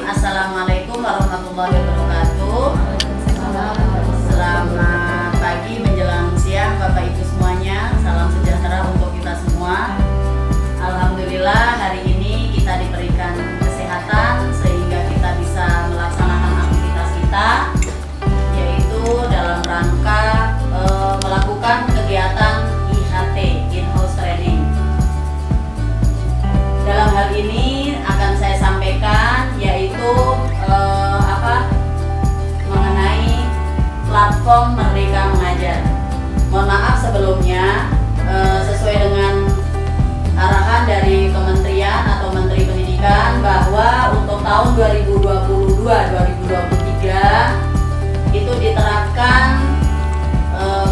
Assalamualaikum warahmatullahi wabarakatuh. Selamat pagi menjelang siang Bapak Ibu semuanya. Salam sejahtera untuk kita semua. Alhamdulillah hari ini kita diberikan kesehatan sehingga kita bisa melaksanakan aktivitas kita, yaitu dalam rangka melakukan kegiatan IHT, in-house training. Dalam hal ini akan saya sampaikan yaitu mengenai platform Merdeka Mengajar. Mohon maaf sebelumnya, sesuai dengan arahan dari Kementerian atau Menteri Pendidikan bahwa untuk tahun 2022-2023 itu diterapkan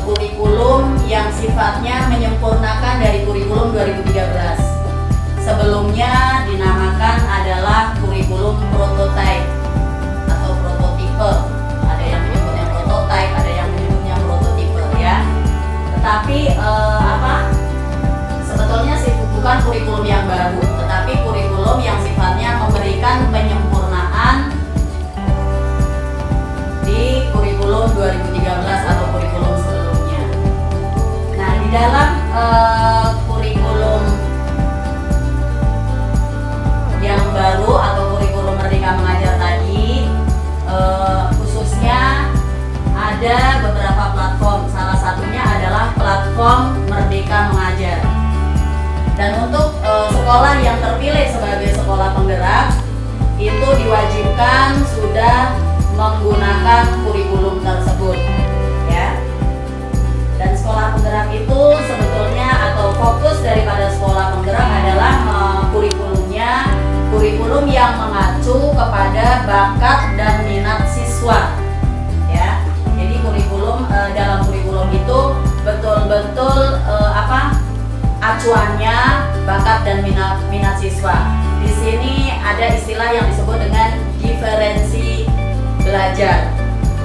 kurikulum yang sifatnya menyempurnakan dari kurikulum 2013. Sebelumnya dinamakan adalah kurikulum prototype atau prototipe. Ada yang menyebutnya prototype, ada yang menyebutnya prototipe ya. Tetapi sebetulnya sih bukan kurikulum yang baru, tetapi kurikulum yang sifatnya memberikan penyempurnaan di kurikulum 2013 atau kurikulum sebelumnya. Nah, di dalam kurikulum yang baru atau kurikulum Merdeka Mengajar tadi, khususnya ada beberapa platform. Salah satunya adalah platform Merdeka Mengajar. Dan untuk sekolah yang terpilih sebagai sekolah penggerak itu diwajibkan sudah menggunakan kurikulum tersebut, ya. Dan sekolah penggerak itu sebetulnya atau fokus daripada sekolah penggerak adalah kurikulum yang mengacu kepada bakat dan minat siswa, ya. Jadi dalam kurikulum itu betul-betul acuannya bakat dan minat siswa. Di sini ada istilah yang disebut dengan diferensi belajar.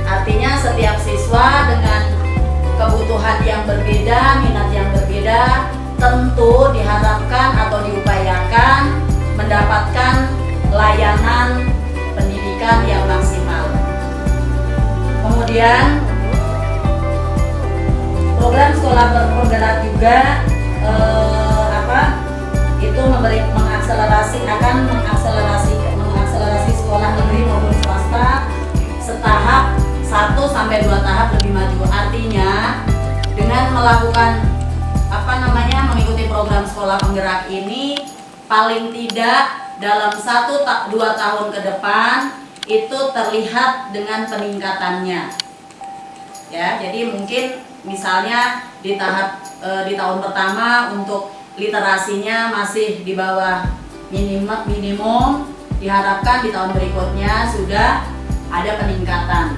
Artinya setiap siswa dengan kebutuhan yang berbeda, minat yang berbeda, tentu diharapkan atau diupayakan mendapatkan layanan pendidikan yang maksimal. Kemudian program sekolah penggerak juga mengakselerasi sekolah negeri maupun swasta setahap 1 sampai 2 tahap lebih maju. Artinya dengan melakukan mengikuti program sekolah penggerak ini, paling tidak dalam 1-2 tahun ke depan itu terlihat dengan peningkatannya, ya. Jadi mungkin misalnya di tahun pertama untuk literasinya masih di bawah minimum, diharapkan di tahun berikutnya sudah ada peningkatan.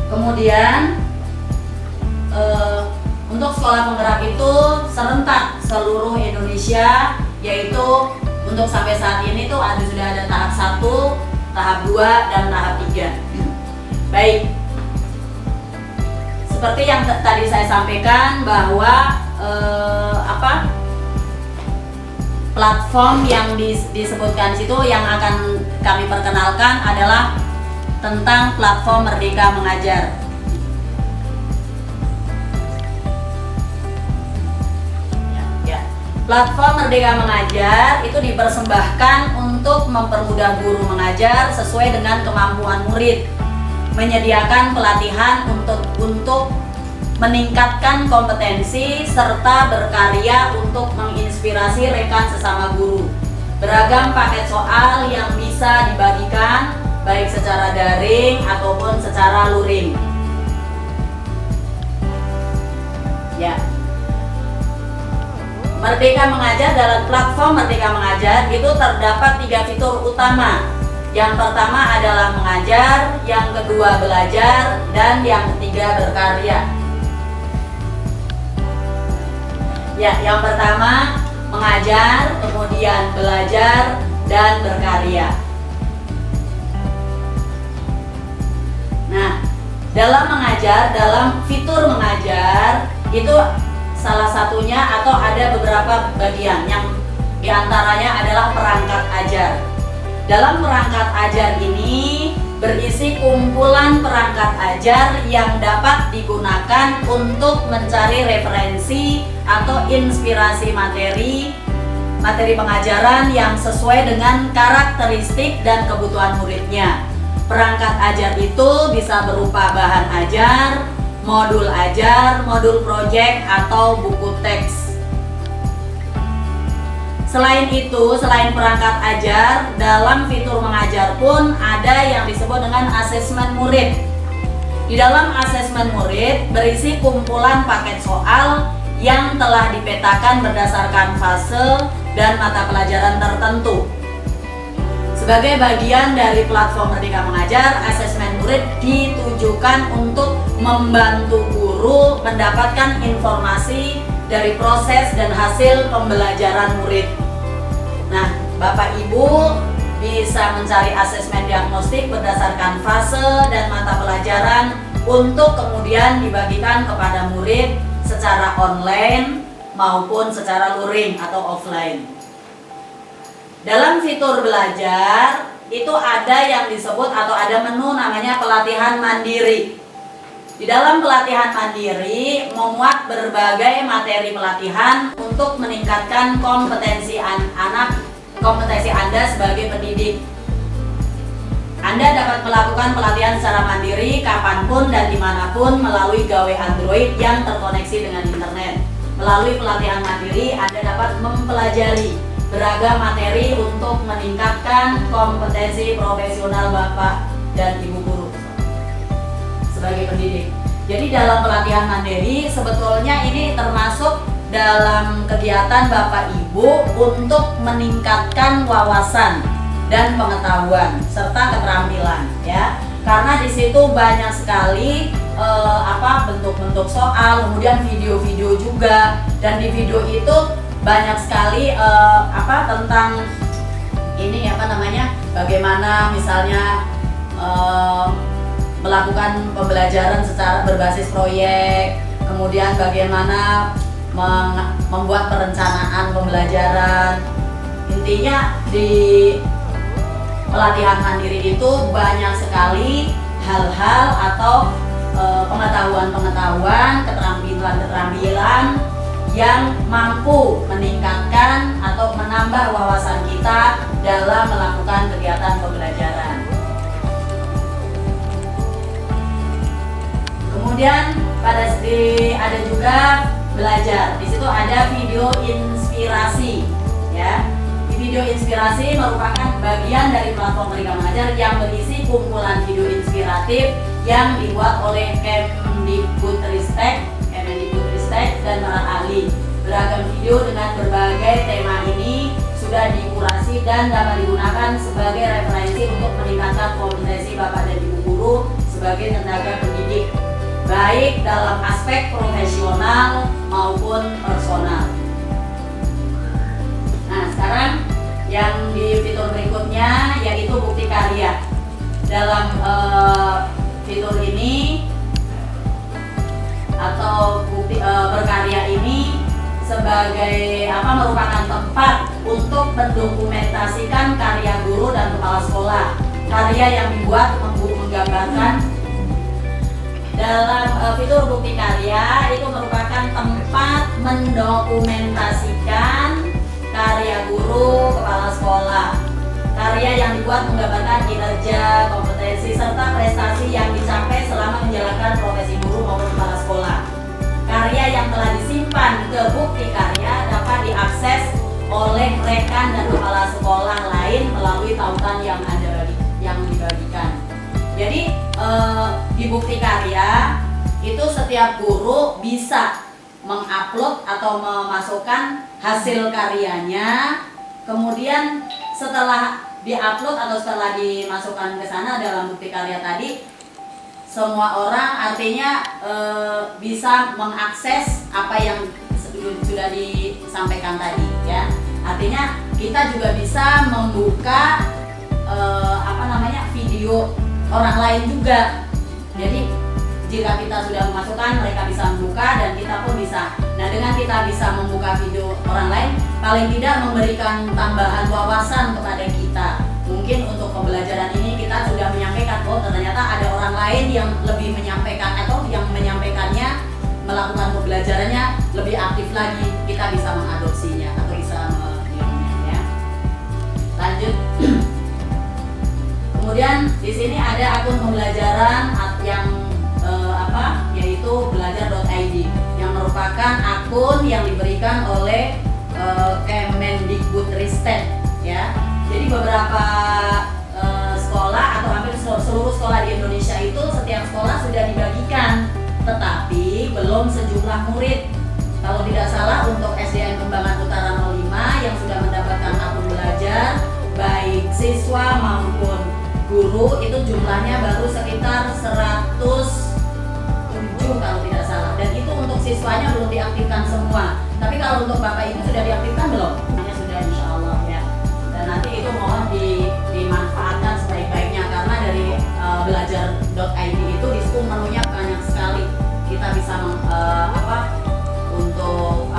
Kemudian untuk sekolah penggerak itu serentak seluruh Indonesia, yaitu untuk sampai saat ini tuh sudah ada tahap 1, tahap 2, dan tahap 3. Baik, seperti yang tadi saya sampaikan bahwa platform yang disebutkan di situ yang akan kami perkenalkan adalah tentang platform Merdeka Mengajar. Platform Merdeka Mengajar itu dipersembahkan untuk mempermudah guru mengajar sesuai dengan kemampuan murid, menyediakan pelatihan untuk meningkatkan kompetensi serta berkarya untuk menginspirasi rekan sesama guru. Beragam paket soal yang bisa dibagikan baik secara daring ataupun secara luring. Ya. Merdeka Mengajar, dalam platform Merdeka Mengajar itu terdapat 3 fitur utama. Yang pertama adalah mengajar, yang kedua belajar, dan yang ketiga berkarya. Ya, yang pertama mengajar, kemudian belajar, dan berkarya. Nah, dalam mengajar, dalam fitur mengajar itu salah satunya atau ada beberapa bagian yang diantaranya adalah perangkat ajar. Dalam perangkat ajar ini berisi kumpulan perangkat ajar yang dapat digunakan untuk mencari referensi atau inspirasi materi pengajaran yang sesuai dengan karakteristik dan kebutuhan muridnya. Perangkat ajar itu bisa berupa bahan ajar, modul proyek, atau buku teks. Selain itu, selain perangkat ajar, dalam fitur mengajar pun ada yang disebut dengan asesmen murid. Di dalam asesmen murid berisi kumpulan paket soal yang telah dipetakan berdasarkan fase dan mata pelajaran tertentu. Sebagai bagian dari platform Merdeka Mengajar, asesmen murid ditujukan untuk membantu guru mendapatkan informasi dari proses dan hasil pembelajaran murid. Nah, Bapak Ibu bisa mencari asesmen diagnostik berdasarkan fase dan mata pelajaran untuk kemudian dibagikan kepada murid secara online maupun secara luring atau offline. Dalam fitur belajar itu ada yang disebut atau ada menu namanya pelatihan mandiri. Di dalam pelatihan mandiri memuat berbagai materi pelatihan untuk meningkatkan kompetensi kompetensi Anda sebagai pendidik. Anda dapat melakukan pelatihan secara mandiri kapanpun dan dimanapun melalui gawai Android yang terkoneksi dengan internet. Melalui pelatihan mandiri, Anda dapat mempelajari beragam materi untuk meningkatkan kompetensi profesional Bapak dan Ibu guru sebagai pendidik. Jadi dalam pelatihan mandiri sebetulnya ini termasuk dalam kegiatan Bapak Ibu untuk meningkatkan wawasan dan pengetahuan serta keterampilan, ya. Karena di situ banyak sekali bentuk-bentuk soal, kemudian video-video juga, dan di video itu banyak sekali tentang ini bagaimana misalnya melakukan pembelajaran secara berbasis proyek, kemudian bagaimana membuat perencanaan pembelajaran. Intinya di pelatihan mandiri itu banyak sekali hal-hal atau pengetahuan-pengetahuan, keterampilan-keterampilan yang mampu meningkatkan atau menambah wawasan kita dalam melakukan kegiatan pembelajaran. Kemudian ada juga belajar. Di situ ada video inspirasi, ya. Video inspirasi merupakan bagian dari platform Merdeka Mengajar yang berisi kumpulan video inspiratif yang dibuat oleh Kemdikbudristek dan para ahli. Beragam video dengan berbagai tema ini sudah dikurasi dan dapat digunakan sebagai referensi untuk meningkatkan kompetensi Bapak dan Ibu guru sebagai tenaga pendidik, baik dalam aspek profesional maupun personal. Nah, sekarang yang di fitur berikutnya yaitu bukti karya. Dalam fitur ini atau bukti berkarya ini merupakan tempat untuk mendokumentasikan karya guru dan kepala sekolah. Karya yang dibuat menggambarkan. Dalam fitur bukti karya itu merupakan tempat mendokumentasikan karya guru, kepala sekolah. Karya yang dibuat menggambarkan kinerja, kompetensi, serta prestasi yang dicapai selama menjalankan profesi guru maupun kepala sekolah. Karya yang telah disimpan ke bukti karya dapat diakses oleh rekan dan kepala sekolah lain melalui tautan yang dibagikan. Jadi di bukti karya itu setiap guru bisa mengupload atau memasukkan hasil karyanya. Kemudian setelah diupload atau setelah dimasukkan ke sana dalam bukti karya tadi, semua orang artinya bisa mengakses apa yang sudah disampaikan tadi, ya. Artinya kita juga bisa membuka video orang lain juga. Jadi jika kita sudah memasukkan, mereka bisa membuka dan kita pun bisa. Nah, dengan kita bisa membuka video orang lain, paling tidak memberikan tambahan wawasan kepada kita. Mungkin mungkin untuk pembelajaran ini kita sudah menyampaikan, oh ternyata ada orang lain yang lebih menyampaikan atau yang menyampaikannya melakukan pembelajarannya lebih aktif lagi, kita bisa mengadopsinya atau bisa menirunya ya. Lanjut. Kemudian di sini ada akun pembelajaran yang yaitu belajar.id yang merupakan akun yang diberikan oleh Kemendikbudristek ya. Jadi beberapa sekolah atau hampir seluruh sekolah di Indonesia itu setiap sekolah sudah dibagikan, tetapi belum sejumlah murid. Kalau tidak salah untuk SDN Kembangan Utara 05 yang sudah mendapatkan akun belajar baik siswa maupun guru itu jumlahnya baru sekitar 107 kalau tidak salah, dan itu untuk siswanya belum diaktifkan semua. Tapi kalau untuk Bapak Ibu sudah diaktifkan belum? Hanya sudah, insya Allah ya. Dan nanti itu mohon dimanfaatkan sebaik-baiknya, karena dari belajar.id itu di situ menunya banyak sekali. Kita bisa untuk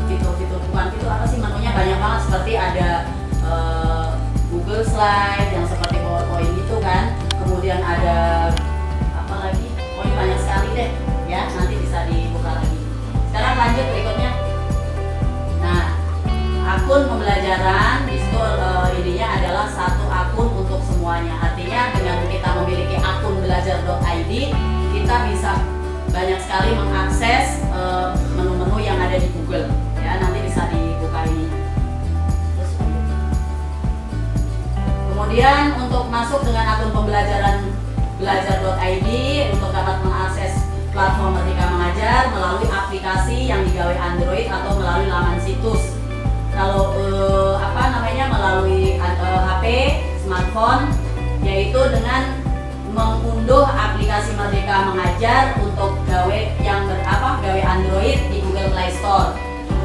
fitur-fitur bukan fitur apa sih menunya banyak banget, seperti ada Google Slide yang seperti PowerPoint itu kan. Kemudian ada apa lagi? Pokoknya banyak sekali deh ya, nanti bisa dibuka lagi. Sekarang lanjut berikutnya. Nah, akun pembelajaran di situ ininya adalah satu akun untuk semuanya. Artinya dengan kita memiliki akun belajar.id, kita bisa banyak sekali mengakses menu-menu yang ada di Google ya. Nanti bisa dibuka ini. Kemudian untuk masuk dengan akun pembelajaran belajar.id untuk dapat mengakses platform Merdeka Mengajar melalui aplikasi yang digawe Android atau melalui laman situs. Kalau melalui HP, smartphone, yaitu dengan mengunduh aplikasi Merdeka Mengajar untuk gawe Android di Google Play Store.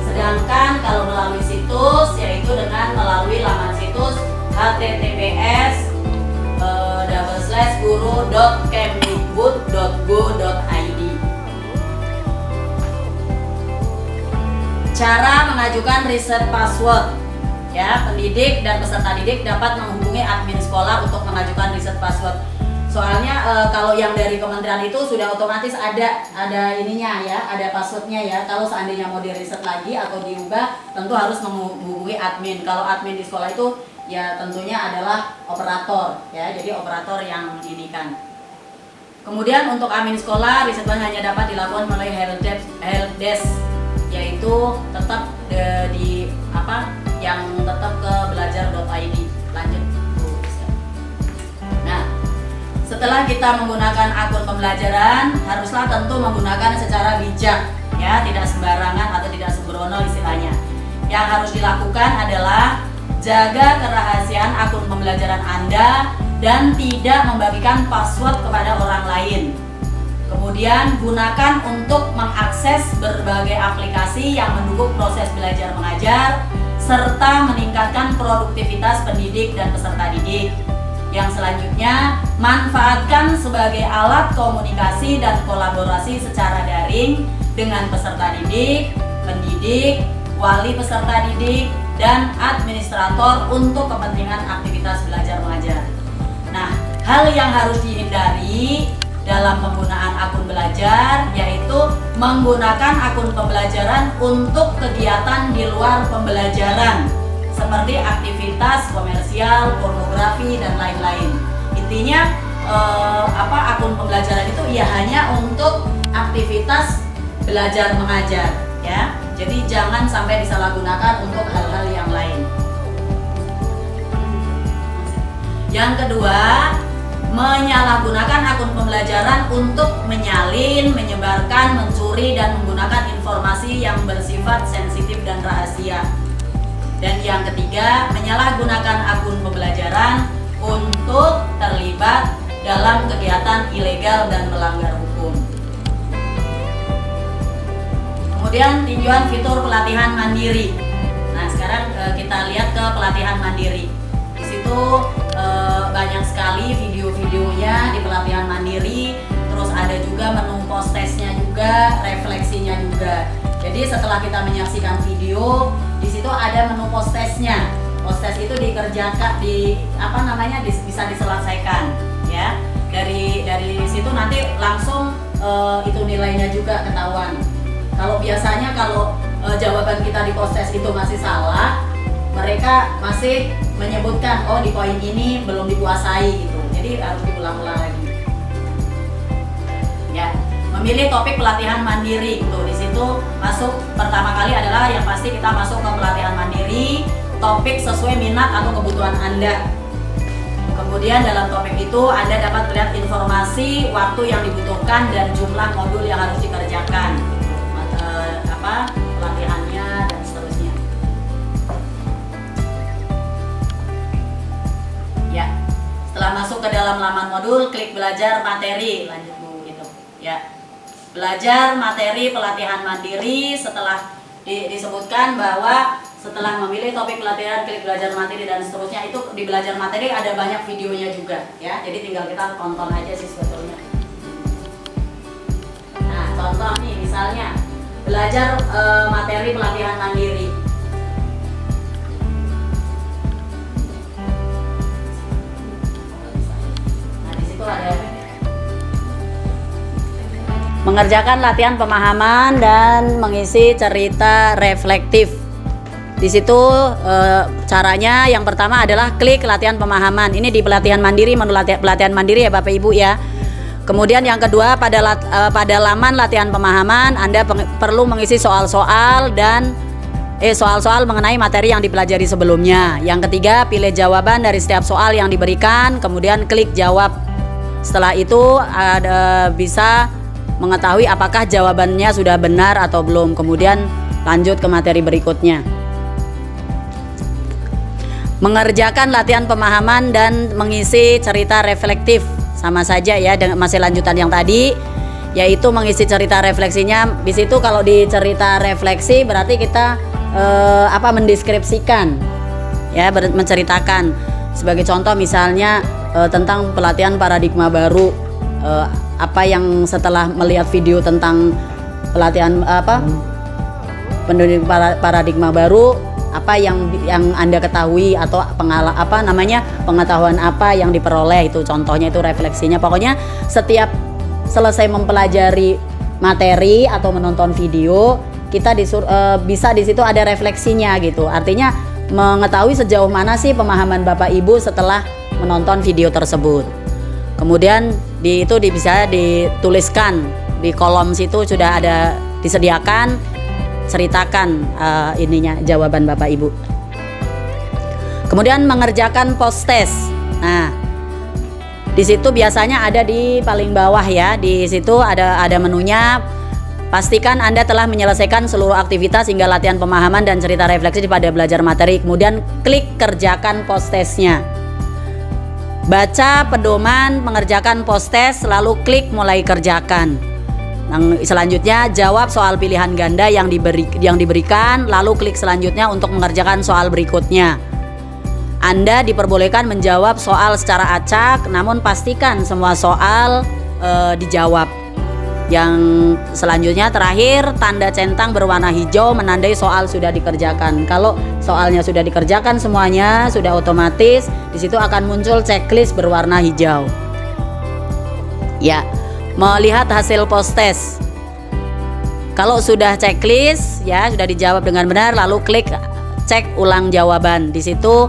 Sedangkan kalau melalui situs, yaitu dengan melalui laman situs https://guru.kemdikbud.go.id. Cara mengajukan reset password ya, pendidik dan peserta didik dapat menghubungi admin sekolah untuk mengajukan reset password. Soalnya kalau yang dari kementerian itu sudah otomatis ada ininya ya, ada passwordnya ya. Kalau seandainya mau di reset lagi atau diubah, tentu harus menghubungi admin. Kalau admin di sekolah itu ya tentunya adalah operator ya, jadi operator yang ini kan. Kemudian untuk admin sekolah, reset hanya dapat dilakukan melalui helpdesk, yaitu tetap yang tetap ke belajar.id. Lanjut. Nah, setelah kita menggunakan akun pembelajaran, haruslah tentu menggunakan secara bijak ya, tidak sembarangan atau tidak sembrono istilahnya. Yang harus dilakukan adalah jaga kerahasiaan akun pembelajaran Anda dan tidak membagikan password kepada orang lain. Kemudian gunakan untuk mengakses berbagai aplikasi yang mendukung proses belajar mengajar serta meningkatkan produktivitas pendidik dan peserta didik. Yang selanjutnya, manfaatkan sebagai alat komunikasi dan kolaborasi secara daring dengan peserta didik, pendidik, wali peserta didik, dan administrator untuk kepentingan aktivitas belajar mengajar. Nah, hal yang harus dihindari dalam penggunaan akun belajar yaitu menggunakan akun pembelajaran untuk kegiatan di luar pembelajaran seperti aktivitas komersial, pornografi, dan lain-lain. Intinya akun pembelajaran itu ya hanya untuk aktivitas belajar mengajar ya. Jadi jangan sampai disalahgunakan untuk hal-hal yang lain. Yang kedua, menyalahgunakan akun pembelajaran untuk menyalin, menyebarkan, mencuri, dan menggunakan informasi yang bersifat sensitif dan rahasia. Dan yang ketiga, menyalahgunakan akun pembelajaran untuk terlibat dalam kegiatan ilegal dan melanggar hukum. Kemudian tinjauan fitur pelatihan mandiri. Nah, sekarang kita lihat ke pelatihan mandiri. Di situ banyak sekali video-videonya di pelatihan mandiri. Terus ada juga menu post testnya juga, refleksinya juga. Jadi setelah kita menyaksikan video, di situ ada menu post testnya. Postes itu dikerjakan bisa diselesaikan ya. Dari situ nanti langsung itu nilainya juga ketahuan. Kalau biasanya jawaban kita di postes itu masih salah, mereka masih menyebutkan oh di poin ini belum dikuasai gitu. Jadi harus diulang-ulang lagi. Ya, memilih topik pelatihan mandiri tuh di situ masuk pertama kali adalah yang pasti kita masuk ke pelatihan mandiri, topik sesuai minat atau kebutuhan Anda. Kemudian dalam topik itu Anda dapat melihat informasi, waktu yang dibutuhkan dan jumlah modul yang harus dikerjakan, pelatihannya dan seterusnya. Ya, setelah masuk ke dalam laman modul, klik belajar materi, lanjut dulu gitu. Ya, belajar materi pelatihan mandiri. Setelah disebutkan bahwa setelah memilih topik pelatihan, klik belajar materi dan seterusnya, itu di belajar materi ada banyak videonya juga ya. Jadi tinggal kita tonton aja sih sebetulnya. Nah, contoh nih misalnya belajar materi pelatihan mandiri. Nah, di situ ada mengerjakan latihan pemahaman dan mengisi cerita reflektif. Di situ caranya yang pertama adalah klik latihan pemahaman. Ini di pelatihan mandiri, menu pelatihan mandiri ya Bapak Ibu ya. Kemudian yang kedua pada laman latihan pemahaman Anda perlu mengisi soal-soal dan soal-soal mengenai materi yang dipelajari sebelumnya. Yang ketiga, pilih jawaban dari setiap soal yang diberikan, kemudian klik jawab. Setelah itu bisa mengetahui apakah jawabannya sudah benar atau belum. Kemudian lanjut ke materi berikutnya. Mengerjakan latihan pemahaman dan mengisi cerita reflektif sama saja ya dengan masih lanjutan yang tadi, yaitu mengisi cerita refleksinya. Di situ kalau di cerita refleksi berarti kita mendeskripsikan ya, menceritakan. Sebagai contoh misalnya tentang pelatihan paradigma baru, apa yang setelah melihat video tentang pelatihan pendidikan paradigma baru, apa yang Anda ketahui atau pengetahuan apa yang diperoleh, itu contohnya, itu refleksinya. Pokoknya setiap selesai mempelajari materi atau menonton video, kita bisa di situ ada refleksinya gitu. Artinya mengetahui sejauh mana sih pemahaman Bapak Ibu setelah menonton video tersebut. Kemudian itu bisa dituliskan di kolom situ, sudah ada disediakan, ceritakan jawaban Bapak Ibu. Kemudian mengerjakan post test. Nah, di situ biasanya ada di paling bawah ya. Di situ ada menunya. Pastikan Anda telah menyelesaikan seluruh aktivitas hingga latihan pemahaman dan cerita refleksi pada belajar materi. Kemudian klik kerjakan post testnya. Baca pedoman mengerjakan post test, lalu klik mulai kerjakan. Selanjutnya jawab soal pilihan ganda yang diberikan, lalu klik selanjutnya untuk mengerjakan soal berikutnya. Anda diperbolehkan menjawab soal secara acak, namun pastikan semua soal dijawab. Yang selanjutnya terakhir, tanda centang berwarna hijau menandai soal sudah dikerjakan. Kalau soalnya sudah dikerjakan semuanya, sudah otomatis di situ akan muncul checklist berwarna hijau. Ya. Melihat hasil post test. Kalau sudah checklist ya, sudah dijawab dengan benar, lalu klik cek ulang jawaban. Di situ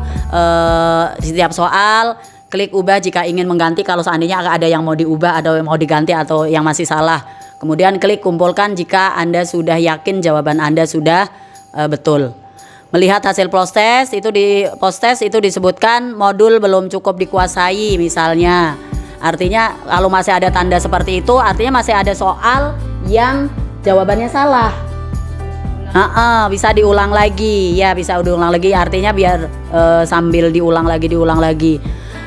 di setiap soal klik ubah jika ingin mengganti, kalau seandainya ada yang mau diubah atau yang mau diganti atau yang masih salah. Kemudian klik kumpulkan jika Anda sudah yakin jawaban Anda sudah betul. Melihat hasil post test itu disebutkan modul belum cukup dikuasai misalnya. Artinya kalau masih ada tanda seperti itu, artinya masih ada soal yang jawabannya salah. Bisa diulang lagi, ya bisa diulang lagi. Artinya biar sambil diulang lagi.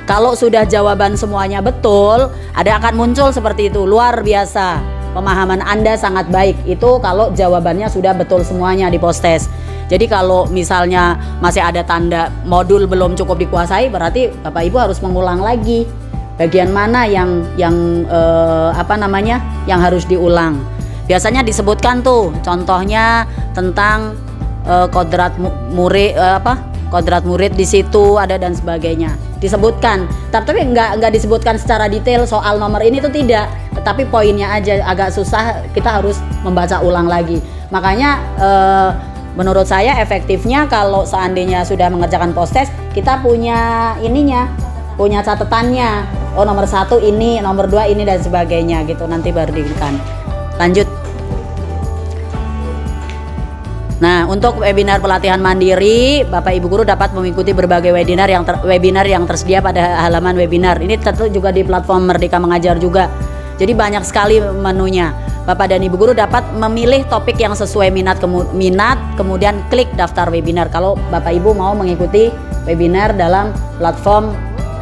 Kalau sudah jawaban semuanya betul, ada akan muncul seperti itu. Luar biasa, pemahaman Anda sangat baik. Itu kalau jawabannya sudah betul semuanya di post test. Jadi kalau misalnya masih ada tanda modul belum cukup dikuasai, berarti Bapak Ibu harus mengulang lagi. Bagian mana yang harus diulang. Biasanya disebutkan tuh contohnya tentang kodrat murid di situ ada dan sebagainya disebutkan, tapi nggak disebutkan secara detail soal nomor ini itu tidak, tetapi poinnya aja agak susah, kita harus membaca ulang lagi. Makanya menurut saya efektifnya kalau seandainya sudah mengerjakan post test, kita punya ininya, punya catatannya, oh nomor 1 ini, nomor 2 ini dan sebagainya gitu, nanti baru diberikan. Lanjut. Nah, untuk webinar pelatihan mandiri, Bapak Ibu guru dapat mengikuti berbagai webinar yang tersedia pada halaman webinar. Ini tentu juga di platform Merdeka Mengajar juga. Jadi banyak sekali menunya. Bapak dan Ibu guru dapat memilih topik yang sesuai minat, kemudian klik daftar webinar kalau Bapak Ibu mau mengikuti webinar dalam platform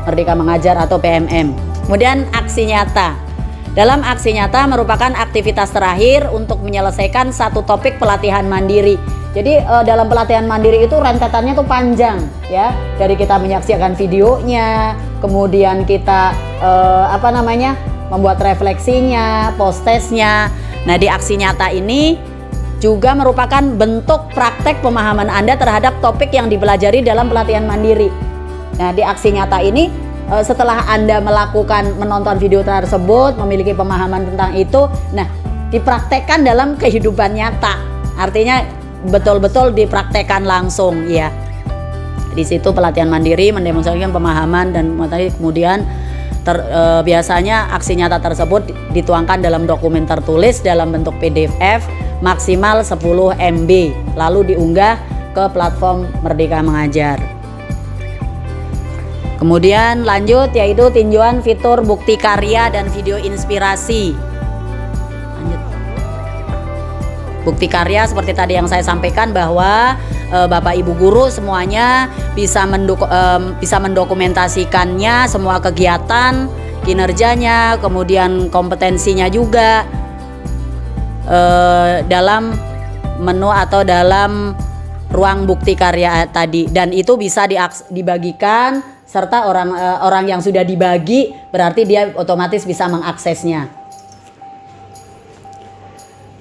Merdeka Mengajar atau PMM. Kemudian aksi nyata. Dalam aksi nyata merupakan aktivitas terakhir untuk menyelesaikan satu topik pelatihan mandiri. Jadi dalam pelatihan mandiri itu rentetannya tuh panjang ya. Dari kita menyaksikan videonya, kemudian kita membuat refleksinya, post testnya. Nah, di aksi nyata ini juga merupakan bentuk praktek pemahaman Anda terhadap topik yang dipelajari dalam pelatihan mandiri. Nah, di aksi nyata ini setelah Anda menonton video tersebut, memiliki pemahaman tentang itu, nah dipraktekkan dalam kehidupan nyata. Artinya betul-betul dipraktekkan langsung ya. Di situ pelatihan mandiri mendemonstrasikan pemahaman dan kemudian biasanya aksi nyata tersebut dituangkan dalam dokumen tertulis dalam bentuk PDF maksimal 10 MB lalu diunggah ke platform Merdeka Mengajar. Kemudian lanjut yaitu tinjauan fitur bukti karya dan video inspirasi. Lanjut. Bukti karya seperti tadi yang saya sampaikan bahwa Bapak Ibu guru semuanya bisa mendokumentasikannya semua kegiatan, kinerjanya, kemudian kompetensinya juga dalam menu atau dalam ruang bukti karya tadi, dan itu bisa dibagikan serta orang yang sudah dibagi berarti dia otomatis bisa mengaksesnya.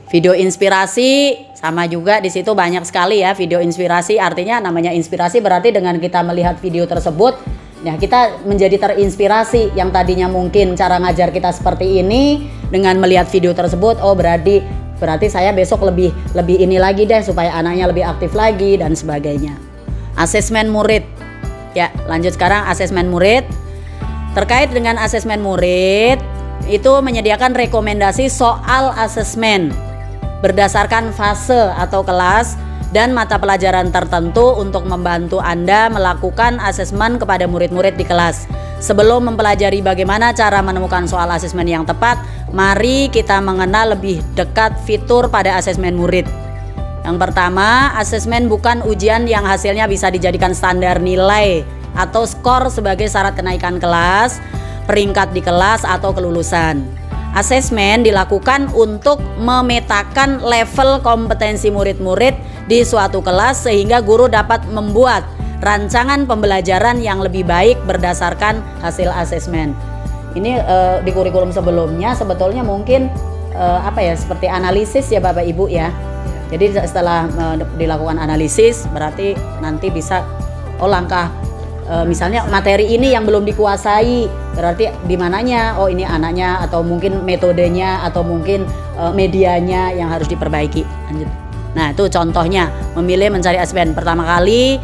Video inspirasi sama juga di situ banyak sekali ya video inspirasi, artinya namanya inspirasi berarti dengan kita melihat video tersebut, nah kita menjadi terinspirasi. Yang tadinya mungkin cara ngajar kita seperti ini, dengan melihat video tersebut, oh berarti saya besok lebih ini lagi deh supaya anaknya lebih aktif lagi dan sebagainya. Asesmen murid. Ya, lanjut sekarang asesmen murid. Terkait dengan asesmen murid, itu menyediakan rekomendasi soal asesmen berdasarkan fase atau kelas dan mata pelajaran tertentu untuk membantu Anda melakukan asesmen kepada murid-murid di kelas. Sebelum mempelajari bagaimana cara menemukan soal asesmen yang tepat, mari kita mengenal lebih dekat fitur pada asesmen murid. Yang pertama, asesmen bukan ujian yang hasilnya bisa dijadikan standar nilai atau skor sebagai syarat kenaikan kelas, peringkat di kelas atau kelulusan. Asesmen dilakukan untuk memetakan level kompetensi murid-murid di suatu kelas sehingga guru dapat membuat rancangan pembelajaran yang lebih baik berdasarkan hasil asesmen. Ini di kurikulum sebelumnya sebetulnya mungkin seperti analisis ya Bapak Ibu ya. Jadi setelah dilakukan analisis berarti nanti bisa langkah misalnya materi ini yang belum dikuasai berarti di mananya, oh ini anaknya atau mungkin metodenya atau mungkin medianya yang harus diperbaiki. Lanjut. Nah itu contohnya memilih mencari asesmen pertama kali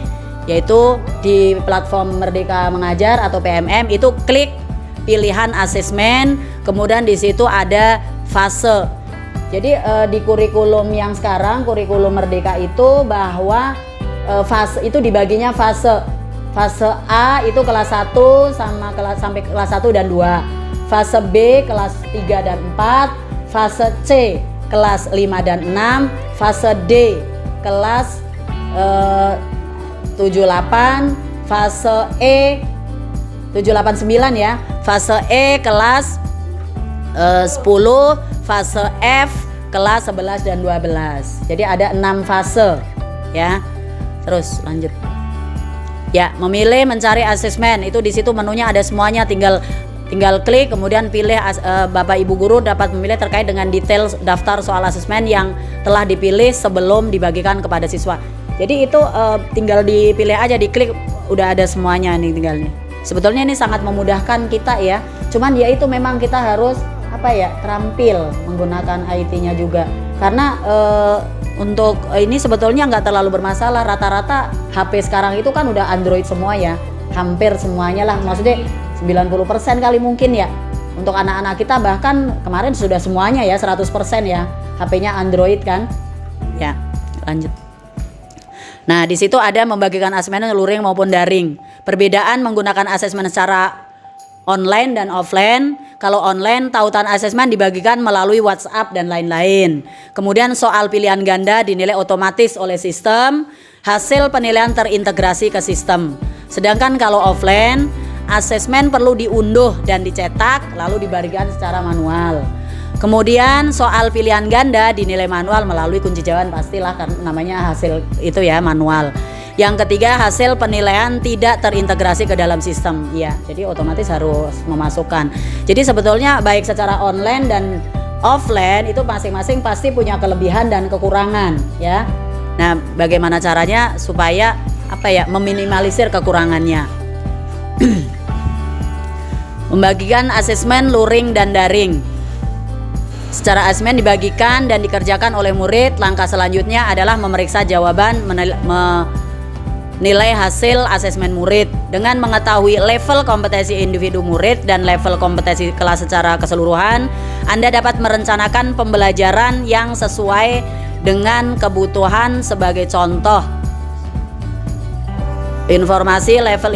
yaitu di platform Merdeka Mengajar atau PMM, itu klik pilihan asesmen, kemudian di situ ada fase. Jadi di kurikulum yang sekarang, kurikulum Merdeka itu bahwa fase itu dibaginya fase. Fase A itu kelas 1 sampai kelas 1 dan 2. Fase B kelas 3 dan 4. Fase C kelas 5 dan 6. Fase D kelas 78. Fase E 789 ya. Fase E kelas 10, fase F kelas 11 dan 12. Jadi ada 6 fase ya. Terus lanjut. Ya, memilih mencari asesmen itu di situ menunya ada semuanya, tinggal klik kemudian pilih. Bapak Ibu guru dapat memilih terkait dengan detail daftar soal asesmen yang telah dipilih sebelum dibagikan kepada siswa. Jadi itu tinggal dipilih aja, diklik udah ada semuanya nih tinggal nih. Sebetulnya ini sangat memudahkan kita ya. Cuman ya itu memang kita harus terampil menggunakan IT-nya juga. Karena untuk ini sebetulnya nggak terlalu bermasalah. Rata-rata HP sekarang itu kan udah Android semua ya. Hampir semuanya lah. Maksudnya 90% kali mungkin ya. Untuk anak-anak kita bahkan kemarin sudah semuanya ya 100% ya. HP-nya Android kan. Ya, lanjut. Nah, di situ ada membagikan asesmen luring maupun daring. Perbedaan menggunakan asesmen secara online dan offline. Kalau online, tautan asesmen dibagikan melalui WhatsApp dan lain-lain. Kemudian soal pilihan ganda dinilai otomatis oleh sistem. Hasil penilaian terintegrasi ke sistem. Sedangkan kalau offline, asesmen perlu diunduh dan dicetak lalu dibagikan secara manual. Kemudian soal pilihan ganda dinilai manual melalui kunci jawaban, pastilah kan namanya hasil itu ya manual. Yang ketiga, hasil penilaian tidak terintegrasi ke dalam sistem. Ya, jadi otomatis harus memasukkan. Jadi sebetulnya baik secara online dan offline itu masing-masing pasti punya kelebihan dan kekurangan ya. Nah, bagaimana caranya supaya meminimalisir kekurangannya? Membagikan asesmen luring dan daring. Secara asesmen dibagikan dan dikerjakan oleh murid. Langkah selanjutnya adalah memeriksa jawaban, menilai hasil asesmen murid. Dengan mengetahui level kompetensi individu murid dan level kompetensi kelas secara keseluruhan, Anda dapat merencanakan pembelajaran yang sesuai dengan kebutuhan. Sebagai contoh, informasi level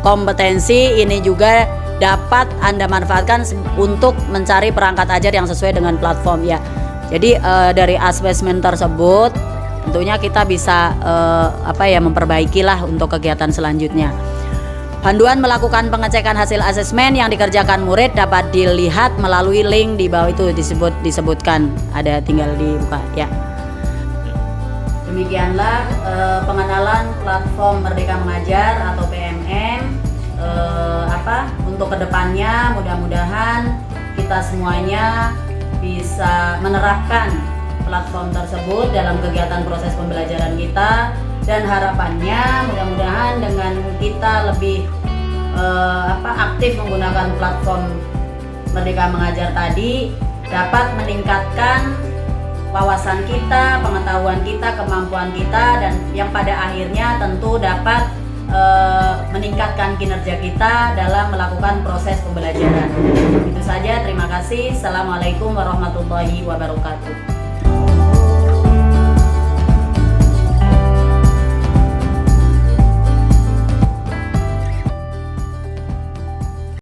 kompetensi ini juga dapat Anda manfaatkan untuk mencari perangkat ajar yang sesuai dengan platform ya. Jadi dari asesmen tersebut tentunya kita bisa memperbaikilah untuk kegiatan selanjutnya. Panduan melakukan pengecekan hasil asesmen yang dikerjakan murid dapat dilihat melalui link di bawah itu disebutkan. Ada, tinggal dibuka ya. Demikianlah pengenalan platform Merdeka Mengajar atau PMM. Untuk kedepannya mudah-mudahan kita semuanya bisa menerapkan platform tersebut dalam kegiatan proses pembelajaran kita, dan harapannya mudah-mudahan dengan kita lebih aktif menggunakan platform Merdeka Mengajar tadi dapat meningkatkan wawasan kita, pengetahuan kita, kemampuan kita, dan yang pada akhirnya tentu dapat meningkatkan kinerja kita dalam melakukan proses pembelajaran. Itu saja, terima kasih. Assalamualaikum warahmatullahi wabarakatuh.